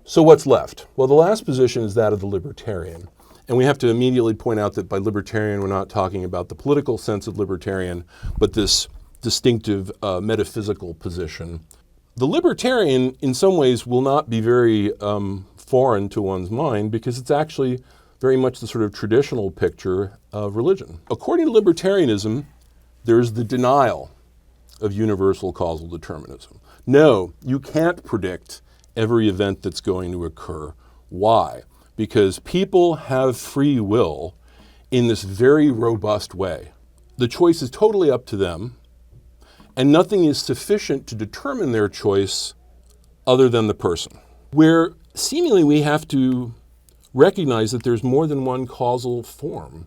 So what's left? Well, the last position is that of the libertarian. And we have to immediately point out that by libertarian, we're not talking about the political sense of libertarian, but this distinctive metaphysical position. The libertarian, in some ways, will not be very foreign to one's mind because it's actually very much the sort of traditional picture of religion. According to libertarianism, there's the denial of universal causal determinism. No, you can't predict every event that's going to occur. Why? Because people have free will in this very robust way. The choice is totally up to them, and nothing is sufficient to determine their choice other than the person. Where seemingly we have to recognize that there's more than one causal form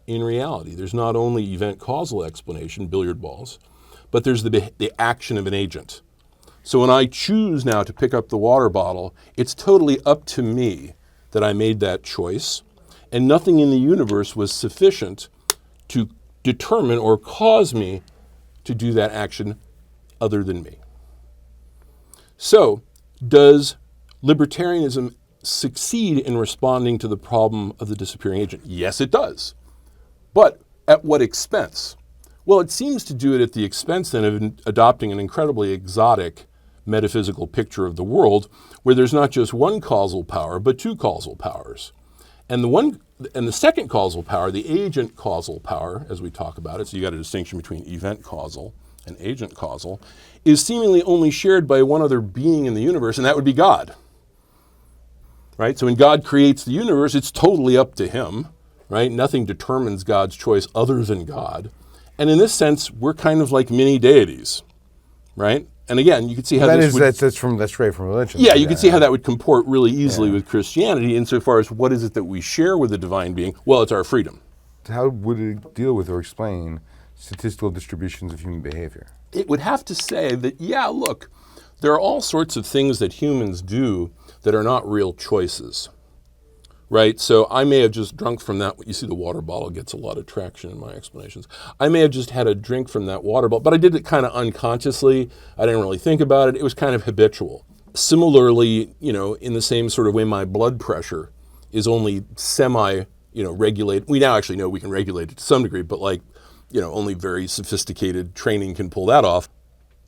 in reality. There's not only event causal explanation, billiard balls, but there's the action of an agent. So when I choose now to pick up the water bottle, it's totally up to me that I made that choice, and nothing in the universe was sufficient to determine or cause me to do that action other than me. So, does libertarianism succeed in responding to the problem of the disappearing agent? Yes, it does. But at what expense? Well, it seems to do it at the expense then of adopting an incredibly exotic metaphysical picture of the world where there's not just one causal power, but two causal powers. And the second causal power, the agent causal power, as we talk about it, so you got a distinction between event causal and agent causal, is seemingly only shared by one other being in the universe, and that would be God. Right? So when God creates the universe, it's totally up to him, right? Nothing determines God's choice other than God. And in this sense, we're kind of like mini deities, right? And again, you can see how that's straight from religion. Yeah, you can see how that would comport really easily with Christianity insofar as what is it that we share with the divine being? Well, it's our freedom. How would it deal with or explain statistical distributions of human behavior? It would have to say that, yeah, look, there are all sorts of things that humans do that are not real choices, right? So I may have just drunk from that. You see the water bottle gets a lot of traction in my explanations. I may have just had a drink from that water bottle, but I did it kind of unconsciously. I didn't really think about it. It was kind of habitual. Similarly, in the same sort of way, my blood pressure is only regulated. We now actually know we can regulate it to some degree, but only very sophisticated training can pull that off.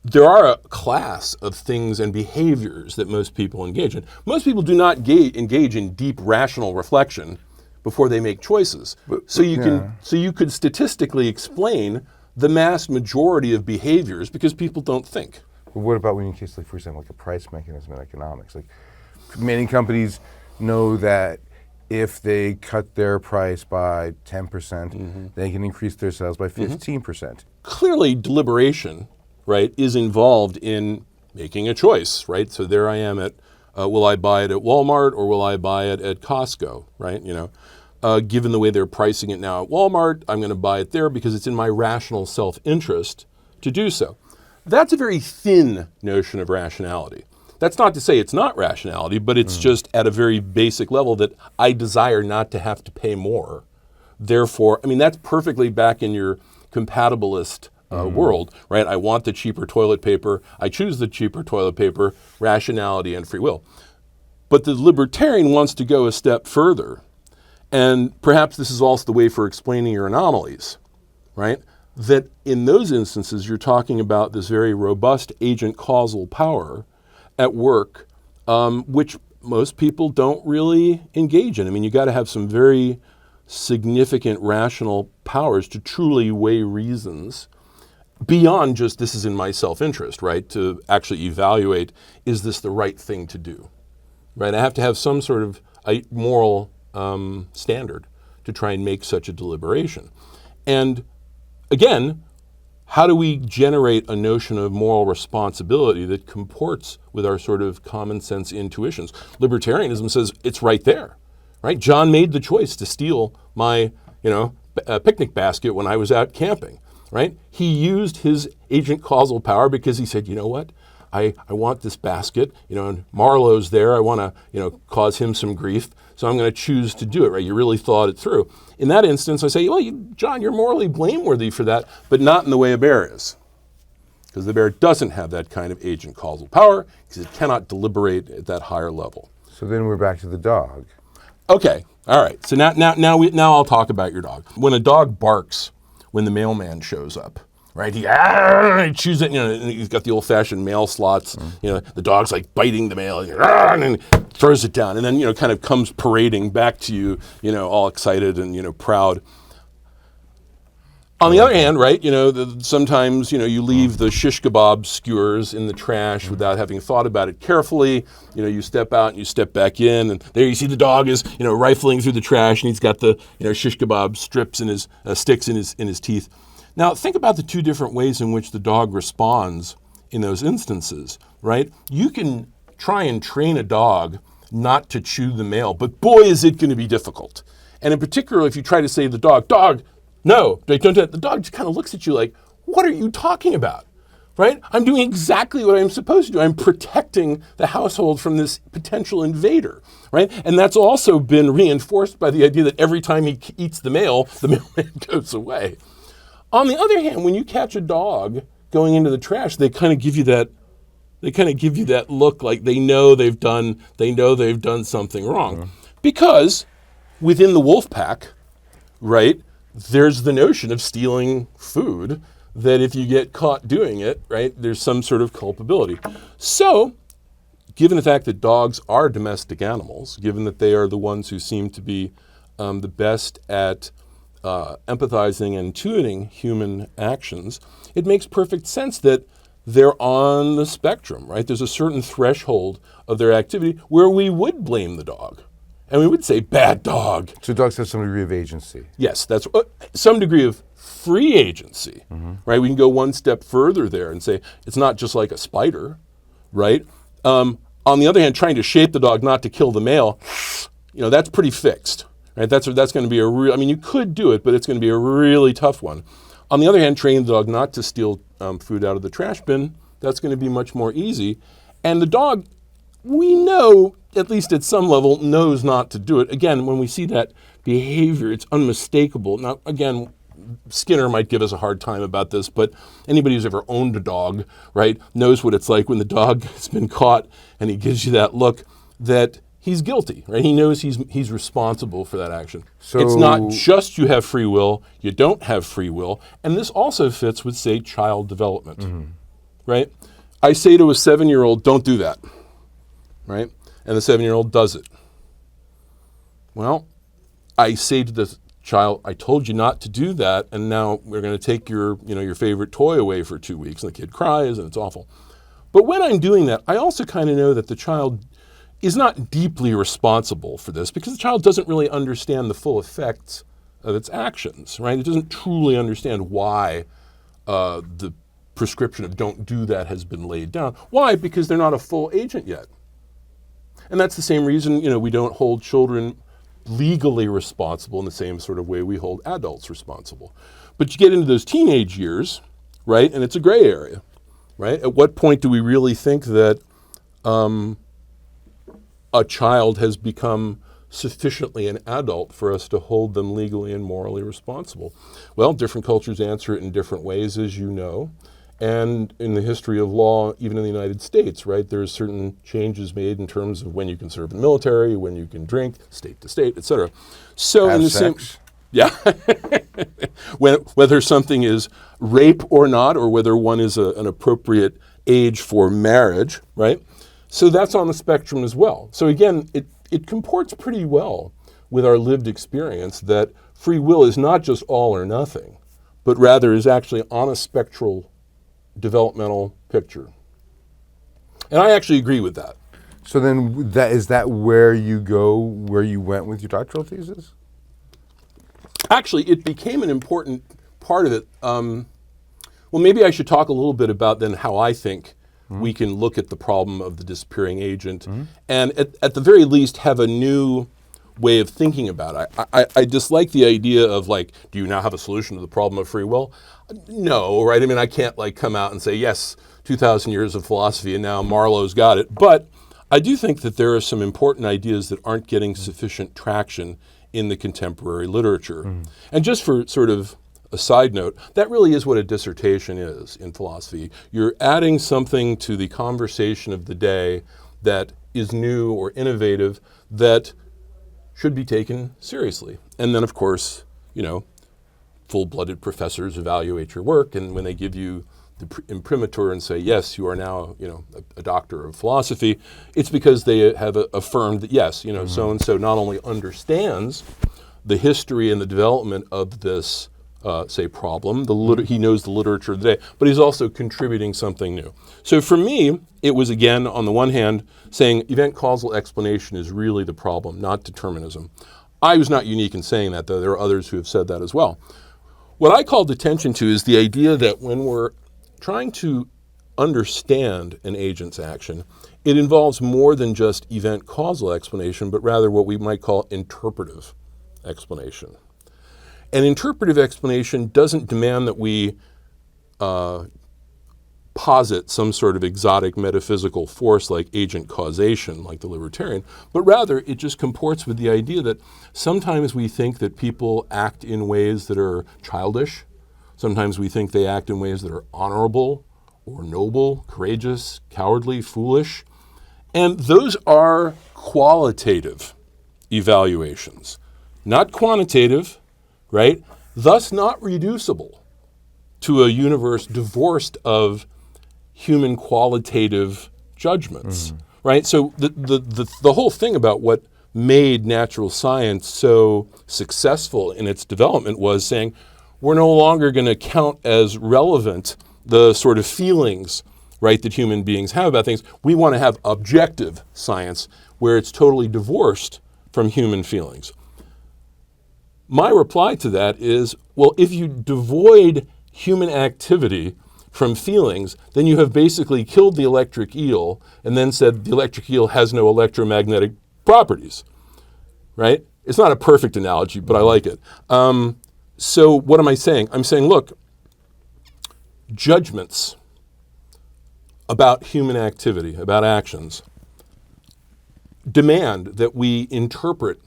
There are a class of things and behaviors that most people engage in. Most people do not engage in deep rational reflection before they make choices. So you could statistically explain the mass majority of behaviors because people don't think. But what about when you case, for example, a price mechanism in economics? Many companies know that if they cut their price by 10%, they can increase their sales by 15%. Clearly, deliberation, right, is involved in making a choice, right? So there I am at, will I buy it at Walmart or will I buy it at Costco, right? Given the way they're pricing it now at Walmart, I'm going to buy it there because it's in my rational self-interest to do so. That's a very thin notion of rationality. That's not to say it's not rationality, but it's just at a very basic level that I desire not to have to pay more. Therefore, that's perfectly back in your compatibilist world, right? I want the cheaper toilet paper. I choose the cheaper toilet paper, rationality and free will. But the libertarian wants to go a step further. And perhaps this is also the way for explaining your anomalies, right? That in those instances, you're talking about this very robust agent causal power at work, which most people don't really engage in. You got to have some very significant rational powers to truly weigh reasons beyond just this is in my self-interest, right? To actually evaluate, is this the right thing to do, right? I have to have some sort of moral standard to try and make such a deliberation. And again, how do we generate a notion of moral responsibility that comports with our sort of common sense intuitions? Libertarianism says it's right there, right? John made the choice to steal my, picnic basket when I was out camping, right? He used his agent causal power because he said, you know what? I want this basket, and Marlowe's there. I want to, cause him some grief. So I'm going to choose to do it, right? You really thought it through. In that instance, I say, well, John, you're morally blameworthy for that, but not in the way a bear is, because the bear doesn't have that kind of agent causal power because it cannot deliberate at that higher level. So then we're back to the dog. Okay, all right. So now I'll talk about your dog. When a dog barks when the mailman shows up, right? He chews it. And he's got the old-fashioned mail slots. The dog's like biting the mail, and then throws it down, and then kind of comes parading back to you, all excited and proud. On the other hand, right, sometimes, you leave the shish kebab skewers in the trash without having thought about it carefully. You step out and you step back in, and there you see the dog is, rifling through the trash, and he's got the, shish kebab strips in his sticks in his teeth. Now, think about the two different ways in which the dog responds in those instances, right? You can try and train a dog not to chew the mail, but boy, is it going to be difficult. And in particular, if you try to say to the dog, no, don't do that. The dog just kind of looks at you like, what are you talking about, right? I'm doing exactly what I'm supposed to do. I'm protecting the household from this potential invader, right? And that's also been reinforced by the idea that every time he eats the mailman goes away. On the other hand, when you catch a dog going into the trash, they kind of give you that look like they know they've done something wrong. Because within the wolf pack, right, there's the notion of stealing food that if you get caught doing it, right, there's some sort of culpability. So, given the fact that dogs are domestic animals, given that they are the ones who seem to be the best at empathizing and intuiting human actions, it makes perfect sense that they're on the spectrum, right? There's a certain threshold of their activity where we would blame the dog. And we would say, bad dog. So dogs have some degree of agency. Yes, that's some degree of free agency, right? We can go one step further there and say, it's not just like a spider, right? On the other hand, trying to shape the dog not to kill the male, that's pretty fixed, right? That's going to be you could do it, but it's going to be a really tough one. On the other hand, training the dog not to steal food out of the trash bin, that's going to be much more easy. And the dog, we know, at least at some level, knows not to do it. Again, when we see that behavior, it's unmistakable. Now, again, Skinner might give us a hard time about this, but anybody who's ever owned a dog, right, knows what it's like when the dog has been caught and he gives you that look that he's guilty, right? He knows he's responsible for that action. So it's not just you have free will, you don't have free will. And this also fits with, say, child development, right? I say to a 7-year-old, don't do that, right? And the 7-year-old does it. Well, I say to the child, I told you not to do that, and now we're going to take your favorite toy away for 2 weeks, and the kid cries, and it's awful. But when I'm doing that, I also kind of know that the child is not deeply responsible for this because the child doesn't really understand the full effects of its actions, right? It doesn't truly understand why the prescription of don't do that has been laid down. Why? Because they're not a full agent yet. And that's the same reason, we don't hold children legally responsible in the same sort of way we hold adults responsible. But you get into those teenage years, right, and it's a gray area, right? At what point do we really think that a child has become sufficiently an adult for us to hold them legally and morally responsible? Well, different cultures answer it in different ways, as you know. And in the history of law, even in the United States, right, there's certain changes made in terms of when you can serve in the military, when you can drink, state to state, et cetera. So in the same, yeah, whether something is rape or not, or whether one is an appropriate age for marriage, right? So that's on the spectrum as well. So again, it comports pretty well with our lived experience that free will is not just all or nothing, but rather is actually on a spectral developmental picture. And I actually agree with that. So then is that where you went with your doctoral thesis? Actually, it became an important part of it. Well, maybe I should talk a little bit about then how I think we can look at the problem of the disappearing agent and at the very least have a new way of thinking about it. I dislike the idea of like, do you now have a solution to the problem of free will? No, right? I mean, I can't like come out and say, yes, 2,000 years of philosophy and now Marlowe's got it. But I do think that there are some important ideas that aren't getting sufficient traction in the contemporary literature. And just for sort of a side note, that really is what a dissertation is in philosophy. You're adding something to the conversation of the day that is new or innovative that should be taken seriously. And then, of course, full-blooded professors evaluate your work, and when they give you the imprimatur and say, yes, you are now, a doctor of philosophy, it's because they have affirmed that, yes, so-and-so not only understands the history and the development of this, say, problem, he knows the literature of the day, but he's also contributing something new. So for me, it was, again, on the one hand, saying event causal explanation is really the problem, not determinism. I was not unique in saying that, though. There are others who have said that as well. What I called attention to is the idea that when we're trying to understand an agent's action, it involves more than just event causal explanation, but rather what we might call interpretive explanation. An interpretive explanation doesn't demand that we posit some sort of exotic metaphysical force like agent causation, like the Libertarian, but rather it just comports with the idea that sometimes we think that people act in ways that are childish. Sometimes we think they act in ways that are honorable or noble, courageous, cowardly, foolish. And those are qualitative evaluations, not quantitative, right? Thus not reducible to a universe divorced of human qualitative judgments, right? So the whole thing about what made natural science so successful in its development was saying, we're no longer going to count as relevant the sort of feelings, right, that human beings have about things. We want to have objective science where it's totally divorced from human feelings. My reply to that is, well, if you devoid human activity from feelings, then you have basically killed the electric eel and then said the electric eel has no electromagnetic properties, right? It's not a perfect analogy, but I like it. So what am I saying? I'm saying, look, judgments about human activity, about actions, demand that we interpret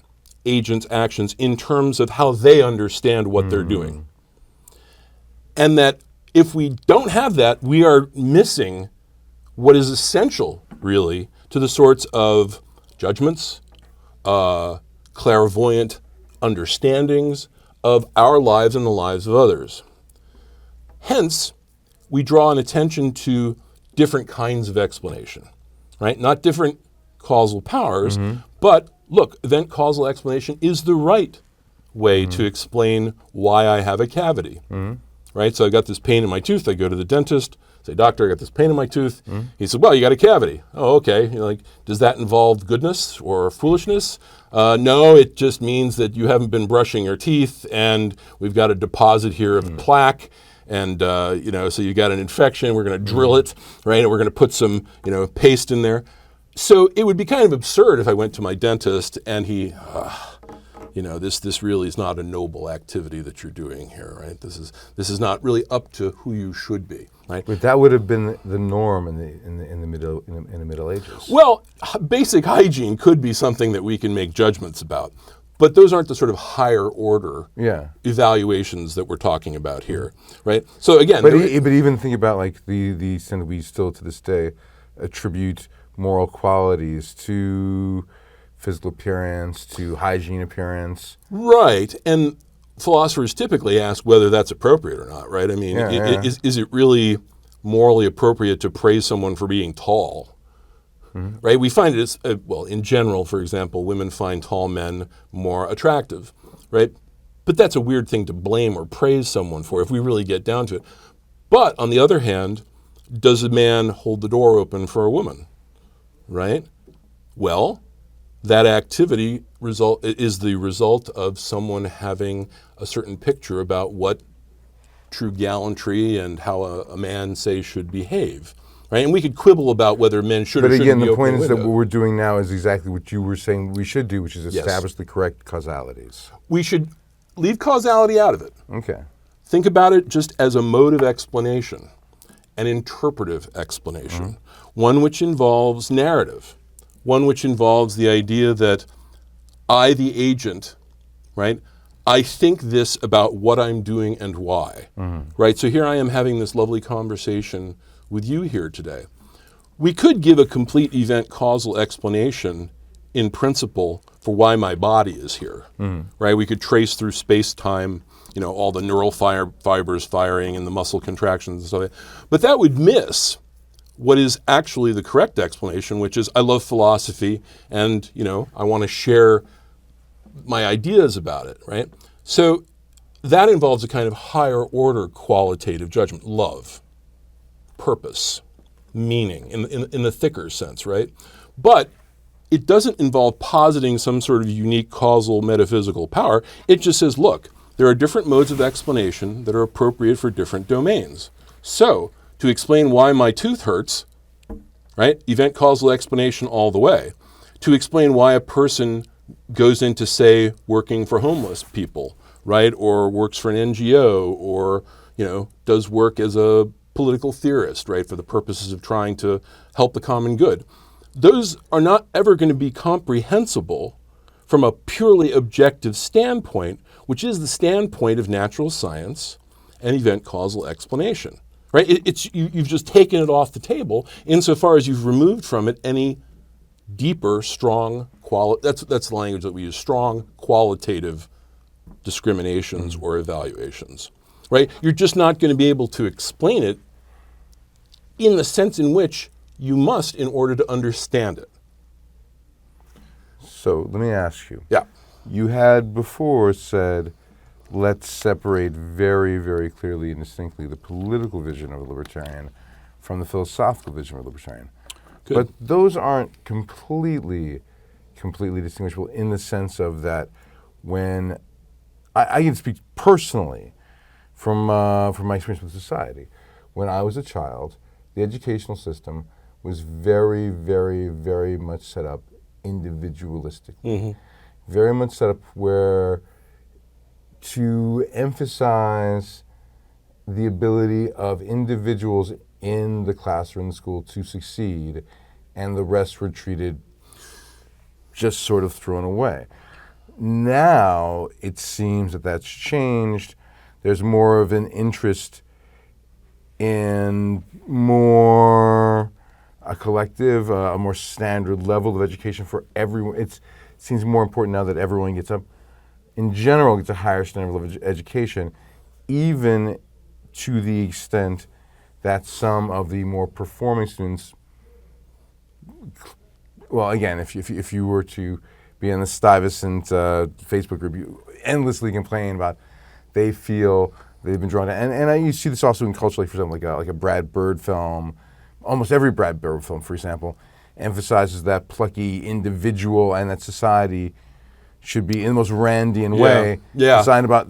agents' actions in terms of how they understand what they're doing. And that if we don't have that, we are missing what is essential, really, to the sorts of judgments, clairvoyant understandings of our lives and the lives of others. Hence, we draw an attention to different kinds of explanation, right? Not different causal powers, but look, event causal explanation is the right way to explain why I have a cavity, right? So I got this pain in my tooth. I go to the dentist, say, doctor, I got this pain in my tooth. He said, well, you got a cavity. Oh, okay. Does that involve goodness or foolishness? No, it just means that you haven't been brushing your teeth, and we've got a deposit here of plaque. And, so you got an infection, we're going to drill it, right? And we're going to put some, paste in there. So it would be kind of absurd if I went to my dentist and he, this really is not a noble activity that you're doing here, right? This is not really up to who you should be, right? But that would have been the norm in the Middle Ages. Well, basic hygiene could be something that we can make judgments about. But those aren't the sort of higher order evaluations that we're talking about here, right? So again, but even think about like the sin that we still to this day attribute moral qualities to physical appearance, to hygiene appearance. Right, and philosophers typically ask whether that's appropriate or not, right? I mean, is it really morally appropriate to praise someone for being tall? Right? We find it as, in general, for example, women find tall men more attractive, right? But that's a weird thing to blame or praise someone for if we really get down to it. But on the other hand, does a man hold the door open for a woman, right? Well, that activity is the result of someone having a certain picture about what true gallantry and how a man, say, should behave. Right? And we could quibble about whether men should or shouldn't be open. But again, the point is that what we're doing now is exactly what you were saying we should do, which is establish the correct causalities. We should leave causality out of it. Okay. Think about it just as a mode of explanation, an interpretive explanation, one which involves narrative, one which involves the idea that I, the agent, right, I think this about what I'm doing and why, right? So here I am having this lovely conversation with you here today. We could give a complete event causal explanation in principle for why my body is here, right? We could trace through space-time, all the neural fibers firing and the muscle contractions and stuff like that. But that would miss what is actually the correct explanation, which is I love philosophy and, I want to share my ideas about it, right? So that involves a kind of higher order qualitative judgment, love, purpose, meaning in the thicker sense, right? But it doesn't involve positing some sort of unique causal metaphysical power. It just says, look, there are different modes of explanation that are appropriate for different domains. So to explain why my tooth hurts, right? Event causal explanation all the way. To explain why a person goes into, say, working for homeless people, right? Or works for an NGO, or, does work as a political theorist, right? For the purposes of trying to help the common good. Those are not ever going to be comprehensible from a purely objective standpoint, which is the standpoint of natural science and event causal explanation, right? You've just taken it off the table insofar as you've removed from it any deeper, strong, that's the language that we use, strong qualitative discriminations or evaluations, right? You're just not going to be able to explain it in the sense in which you must in order to understand it. So let me ask you. Yeah. You had before said, let's separate very, very clearly and distinctly the political vision of a libertarian from the philosophical vision of a libertarian. Good. But those aren't completely distinguishable in the sense of that when I can speak personally from my experience with society. When I was a child, the educational system was very, very, very much set up individualistically. Very much set up where to emphasize the ability of individuals in the class or in the school to succeed, and the rest were treated just sort of thrown away. Now it seems that that's changed. There's more of an interest in more a collective, a more standard level of education for everyone. It seems more important now that everyone gets in general, gets a higher standard of education, even to the extent that some of the more performing students, well, again, if you were to be in the Stuyvesant Facebook group, you endlessly complain about they feel they've been drawn to, and you see this also in culture, like for example, like a Brad Bird film. Almost every Brad Bird film, for example, emphasizes that plucky individual and that society should be in the most Randian way designed about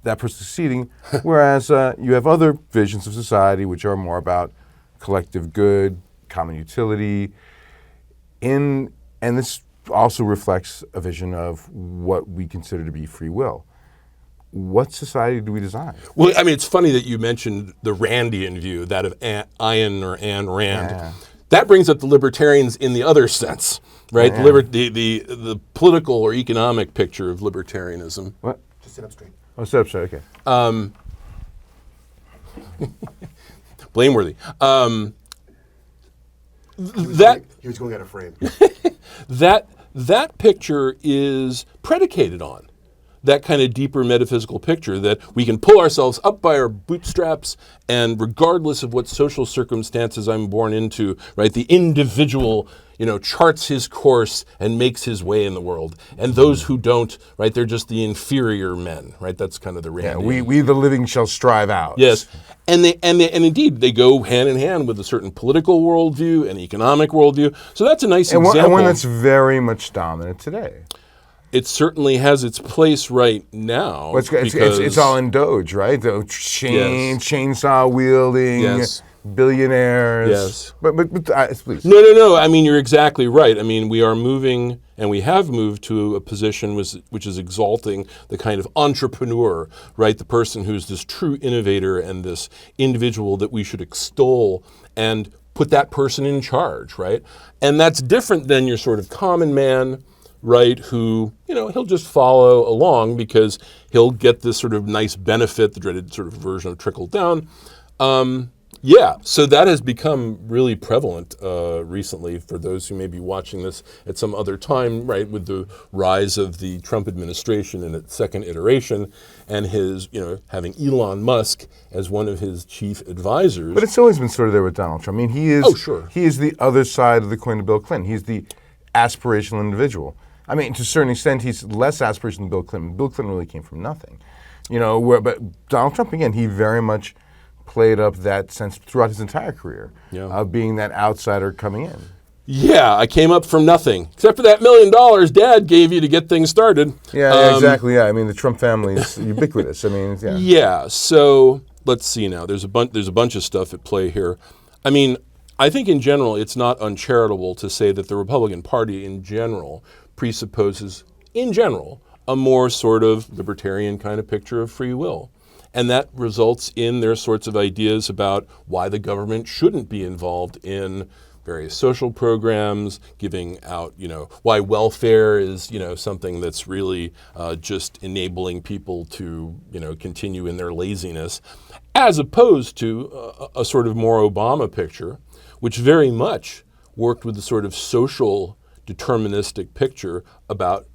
that person succeeding, whereas you have other visions of society which are more about collective good, common utility, and this also reflects a vision of what we consider to be free will. What society do we design? Well, I mean, it's funny that you mentioned the Randian view, that of Ayn or Anne Rand. Yeah. That brings up the libertarians in the other sense, right? Yeah. The political or economic picture of libertarianism. What? Just sit up straight. Oh, sit up straight, okay. Blameworthy. He was going out of frame. That picture is predicated on that kind of deeper metaphysical picture that we can pull ourselves up by our bootstraps, and regardless of what social circumstances I'm born into, right, the individual, charts his course and makes his way in the world. And those who don't, right, they're just the inferior men, right? That's kind of the Randian. Yeah, we the living shall strive out. Yes, and indeed they go hand in hand with a certain political worldview and economic worldview. So that's a nice example. And one that's very much dominant today. It certainly has its place right now. Well, it's all in Doge, right? The chainsaw wielding billionaires. Yes. But please. No. I mean, you're exactly right. I mean, we are moving, and we have moved to a position which is exalting the kind of entrepreneur, right? The person who's this true innovator and this individual that we should extol and put that person in charge, right? And that's different than your sort of common man, right, who, he'll just follow along because he'll get this sort of nice benefit, the dreaded sort of version of trickle down. So that has become really prevalent recently for those who may be watching this at some other time, right, with the rise of the Trump administration in its second iteration and his, having Elon Musk as one of his chief advisors. But it's always been sort of there with Donald Trump. I mean, he is he is the other side of the coin to Bill Clinton. He's the aspirational individual. I mean, to a certain extent, he's less aspirational than Bill Clinton. Bill Clinton really came from nothing. But Donald Trump, again, he very much played up that sense throughout his entire career of being that outsider coming in. Yeah, I came up from nothing, except for that $1 million Dad gave you to get things started. Yeah, exactly. Yeah, I mean, the Trump family is ubiquitous. I mean, yeah. Yeah. So let's see now. There's a bunch of stuff at play here. I mean, I think in general, it's not uncharitable to say that the Republican Party in general presupposes, in general, a more sort of libertarian kind of picture of free will. And that results in their sorts of ideas about why the government shouldn't be involved in various social programs, giving out, why welfare is, something that's really just enabling people to, continue in their laziness, as opposed to a sort of more Obama picture, which very much worked with the sort of social deterministic picture about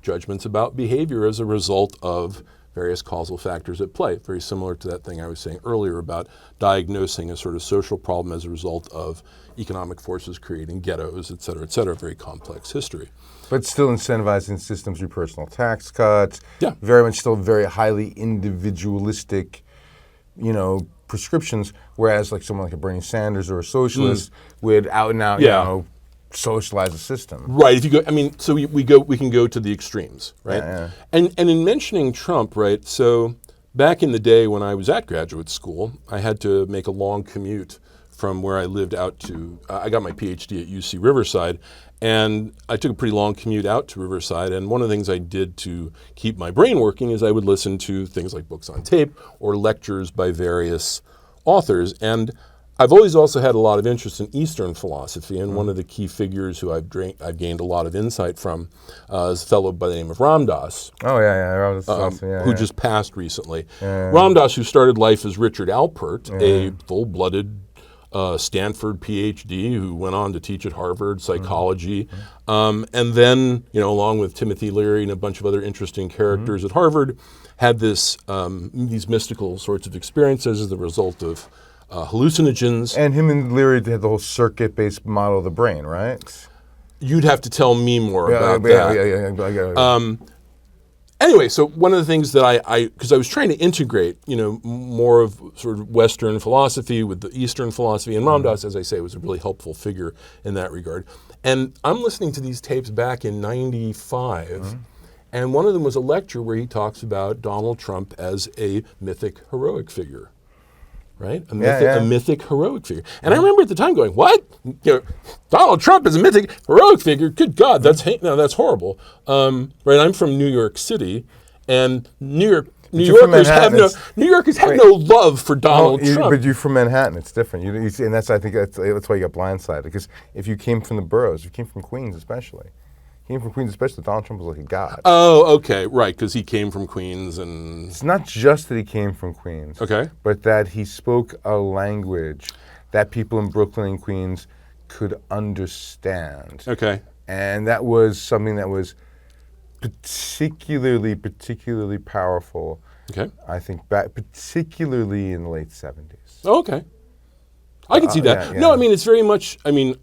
judgments about behavior as a result of various causal factors at play, very similar to that thing I was saying earlier about diagnosing a sort of social problem as a result of economic forces creating ghettos, et cetera, very complex history. But still incentivizing systems through personal tax cuts, Yeah. very much still very highly individualistic, prescriptions, whereas like someone like a Bernie Sanders or a socialist would out and out, socialize the system. Right. If you go, I mean, so we can go to the extremes, right? Yeah. And in mentioning Trump, right? So back in the day when I was at graduate school, I had to make a long commute from where I lived out to. I got my PhD at UC Riverside, and I took a pretty long commute out to Riverside. And one of the things I did to keep my brain working is I would listen to things like books on tape or lectures by various authors. And I've always also had a lot of interest in Eastern philosophy, and one of the key figures who I've gained a lot of insight from is a fellow by the name of Ram Dass, who just passed recently. Ram Dass, who started life as Richard Alpert, a full-blooded Stanford PhD who went on to teach at Harvard psychology, and then, along with Timothy Leary and a bunch of other interesting characters at Harvard, had these mystical sorts of experiences as the result of hallucinogens. And him and Leary had the whole circuit-based model of the brain, right? You'd have to tell me more about that. Anyway, so one of the things that because I was trying to integrate, more of sort of Western philosophy with the Eastern philosophy, and Ram Dass, as I say, was a really helpful figure in that regard. And I'm listening to these tapes back in '95, and one of them was a lecture where he talks about Donald Trump as a mythic heroic figure. Right? A mythic heroic figure. And I remember at the time going, what? Donald Trump is a mythic heroic figure? Good God, that's horrible. Right? I'm from New York City, and New Yorkers have no love for Donald Trump. But you're from Manhattan. It's different. And I think that's why you got blindsided. Because if you came from the boroughs, you came from Queens especially. Donald Trump was like a god. Oh, okay, right, because he came from Queens, and it's not just that he came from Queens, but that he spoke a language that people in Brooklyn and Queens could understand. Okay, and that was something that was particularly powerful. Okay, I think particularly in the late '70s. Oh, okay, I can see that. No, I mean it's very much. I mean,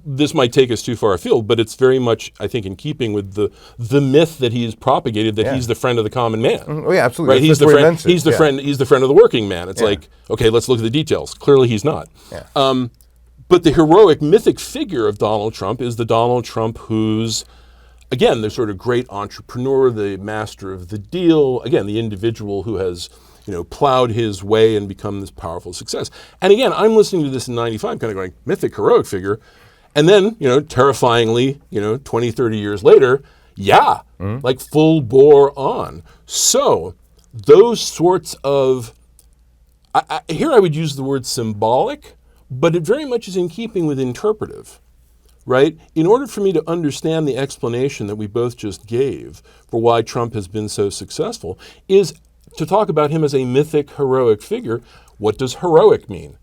this might take us too far afield, but it's very much, I think, in keeping with the myth that he's propagated that he's the friend of the common man. Oh yeah, absolutely. Right? He's the friend. He's the friend. He's the friend of the working man. It's like, okay, let's look at the details. Clearly, he's not. Yeah. But the heroic mythic figure of Donald Trump is the Donald Trump who's, again, the sort of great entrepreneur, the master of the deal. Again, the individual who has plowed his way and become this powerful success. And again, I'm listening to this in '95, kind of going, mythic heroic figure. And then, terrifyingly, 20, 30 years later, like full bore on. So those sorts of, here I would use the word symbolic, but it very much is in keeping with interpretive, right? In order for me to understand the explanation that we both just gave for why Trump has been so successful is to talk about him as a mythic, heroic figure. What does heroic mean?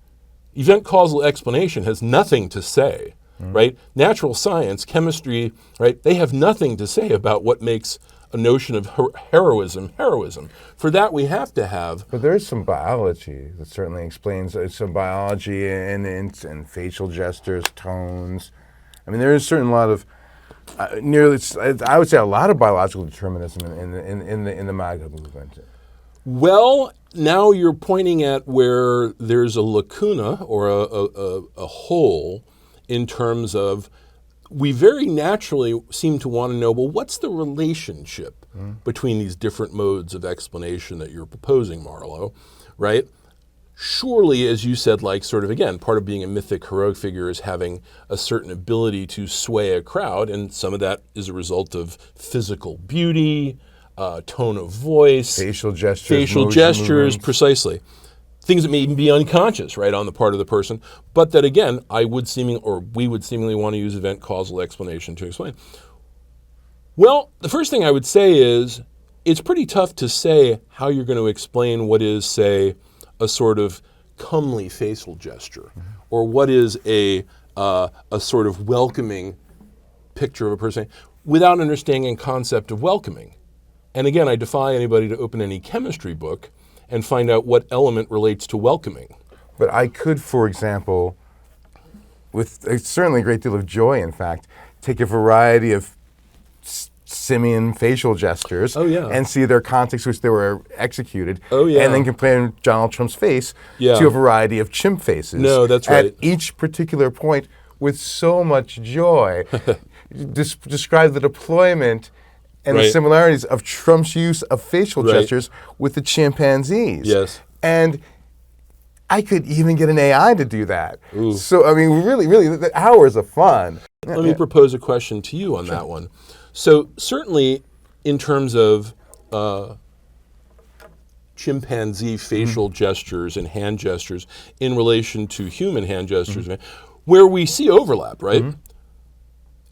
Event causal explanation has nothing to say, right? Natural science, chemistry, right? They have nothing to say about what makes a notion of heroism. For that, we have to have. But there is some biology that certainly explains some biology and facial gestures, tones. I mean, there is a certain lot of I would say a lot of biological determinism in the MAGA movement. Well, now you're pointing at where there's a lacuna or a hole in terms of we very naturally seem to want to know, well, what's the relationship between these different modes of explanation that you're proposing, Marlowe, right? Surely, as you said, like sort of, again, part of being a mythic heroic figure is having a certain ability to sway a crowd, and some of that is a result of physical beauty, tone of voice, facial gestures, movements. Precisely. Things that may even be unconscious, right, on the part of the person, but that again, we would seemingly want to use event causal explanation to explain. Well, the first thing I would say is it's pretty tough to say how you're going to explain what is, say, a sort of comely facial gesture, or what is a sort of welcoming picture of a person without understanding the concept of welcoming. And again, I defy anybody to open any chemistry book and find out what element relates to welcoming. But I could, for example, with certainly a great deal of joy, in fact, take a variety of simian facial gestures and see their context which they were executed, and then compare Donald Trump's face to a variety of chimp faces. No, that's right. At each particular point with so much joy. Describe the deployment and the similarities of Trump's use of facial gestures with the chimpanzees. Yes. And I could even get an AI to do that. Ooh. So, I mean, really, the hours of fun. Let me propose a question to you on that one. So, certainly, in terms of chimpanzee facial gestures and hand gestures in relation to human hand gestures, where we see overlap, right?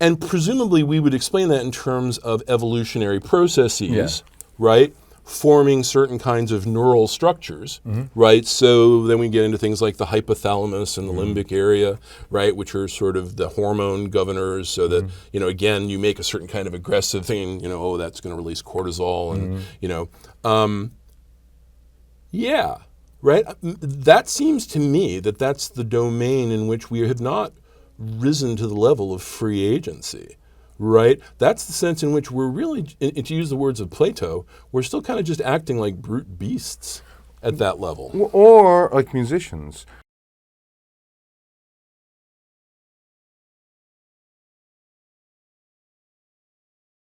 And presumably we would explain that in terms of evolutionary processes, right? Forming certain kinds of neural structures, right? So then we get into things like the hypothalamus and the limbic area, right? Which are sort of the hormone governors so that, again, you make a certain kind of aggressive thing, that's going to release cortisol and, right? That seems to me that that's the domain in which we have not risen to the level of free agency, right? That's the sense in which we're really, and to use the words of Plato, we're still kind of just acting like brute beasts at that level. Or like musicians.